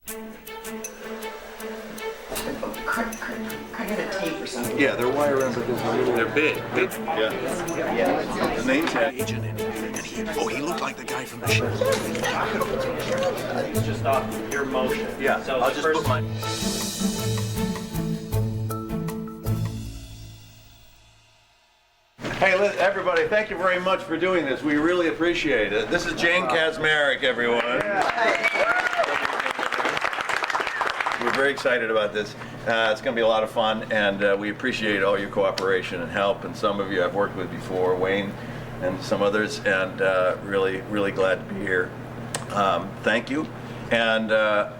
Can I get a tape or something? Yeah, they're wire in, but they're big. Yeah. The name tag. Agent, he looked like the guy from the show. It's just off your motion. Yeah, so I'll just put my... Hey, everybody, thank you very much for doing this. We really appreciate it. This is Jane Kaczmarek, everyone. We're very excited about this. It's going to be a lot of fun, and we appreciate all your cooperation and help. And some of you I've worked with before, Wayne and some others, and really, really glad to be here. Thank you. And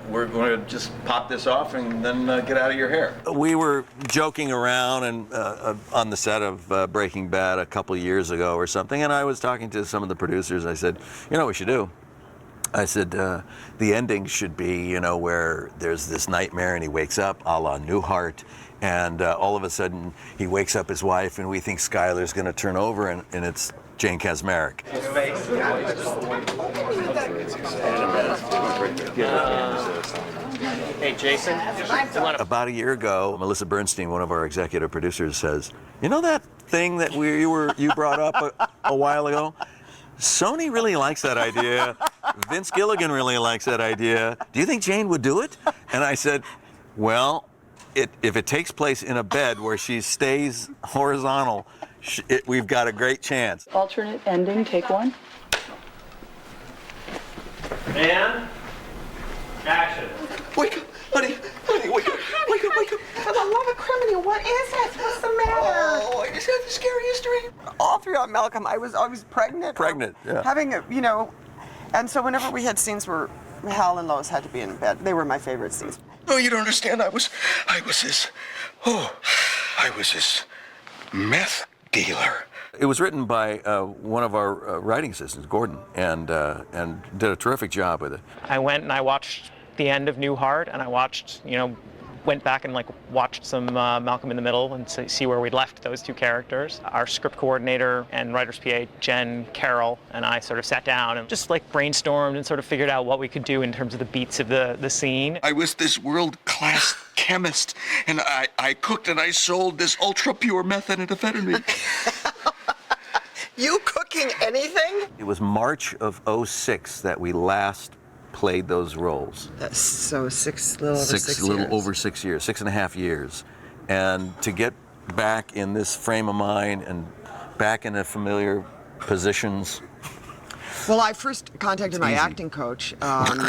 we're going to just pop this off and then get out of your hair. We were joking around and on the set of Breaking Bad a couple years ago or something, and I was talking to some of the producers. I said, you know what we should do? I said, the ending should be, you know, where there's this nightmare and he wakes up, a la Newhart, and all of a sudden he wakes up his wife and we think Skyler's going to turn over and it's Jane Kaczmarek. Hey, Jason. About a year ago, Melissa Bernstein, one of our executive producers, says, you know that thing that you brought up a while ago? Sony really likes that idea. Vince Gilligan really likes that idea. Do you think Jane would do it? And I said, well, if it takes place in a bed where she stays horizontal, we've got a great chance. Alternate ending, take one. And action. Wake up, honey, wake up, wake up, wake up. For the love of criminy, what is it? What's the matter? Oh, I just had the scary history. All throughout Malcolm, I was always pregnant. Pregnant, yeah. Having a, you know, and so whenever we had scenes where Hal and Lois had to be in bed, they were my favorite scenes. No, you don't understand. I was this meth dealer. It was written by one of our writing assistants, Gordon, and did a terrific job with it. I went and I watched the end of Newhart, and I watched, went back and watched some Malcolm in the Middle and see where we'd left those two characters. Our script coordinator and writer's PA, Jenn, Carroll, and I sort of sat down and just brainstormed and sort of figured out what we could do in terms of the beats of the scene. I was this world-class chemist, and I cooked and I sold this ultra-pure methamphetamine. You cooking anything? It was March of '06 that we last played those roles. That's so over 6 years. Little over 6 years, 6.5 years. And to get back in this frame of mind and back in the familiar positions. Well, I first contacted my acting coach, and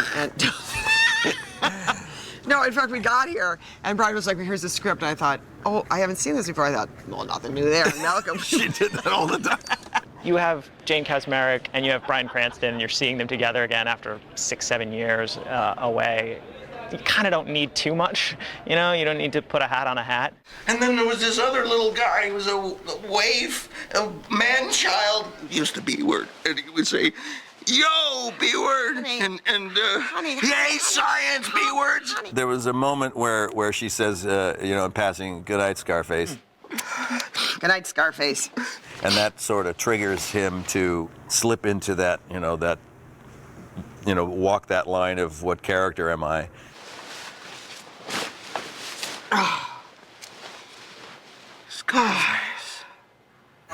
no, in fact, we got here, and Bryan was like, here's the script, and I thought, oh, I haven't seen this before. I thought, well, nothing new there. Malcolm. She did that all the time. You have Jane Kaczmarek and you have Bryan Cranston, and you're seeing them together again after 6-7 years away. You kind of don't need too much, you don't need to put a hat on a hat. And then there was this other little guy who was a waif, a man-child, used to B-word, and he would say, yo, B-word, and yay, science, B-words. There was a moment where she says, in passing, good night, Scarface. Good night, Scarface. And that sort of triggers him to slip into that, walk that line of what character am I? Scarface.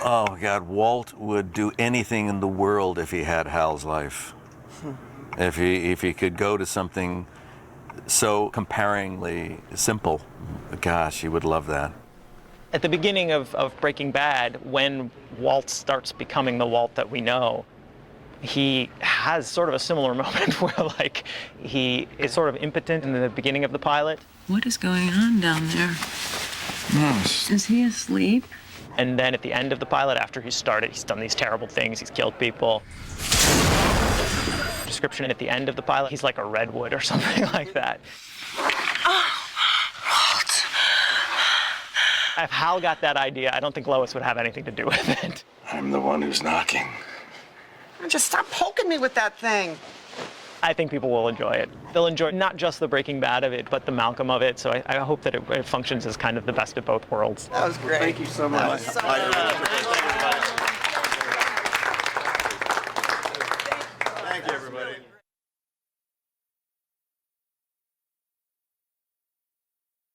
Oh, God, Walt would do anything in the world if he had Hal's life. If he could go to something so comparingly simple, gosh, he would love that. At the beginning of Breaking Bad, when Walt starts becoming the Walt that we know, he has sort of a similar moment where he is sort of impotent in the beginning of the pilot. What is going on down there? Yes. Is he asleep? And then at the end of the pilot, after he's done these terrible things, he's killed people. Description at the end of the pilot, he's like a redwood or something like that. If Hal got that idea, I don't think Lois would have anything to do with it. I'm the one who's knocking. Just stop poking me with that thing. I think people will enjoy it. They'll enjoy not just the Breaking Bad of it, but the Malcolm of it. So I hope that it functions as kind of the best of both worlds. That was great. Thank you so much. That was so good.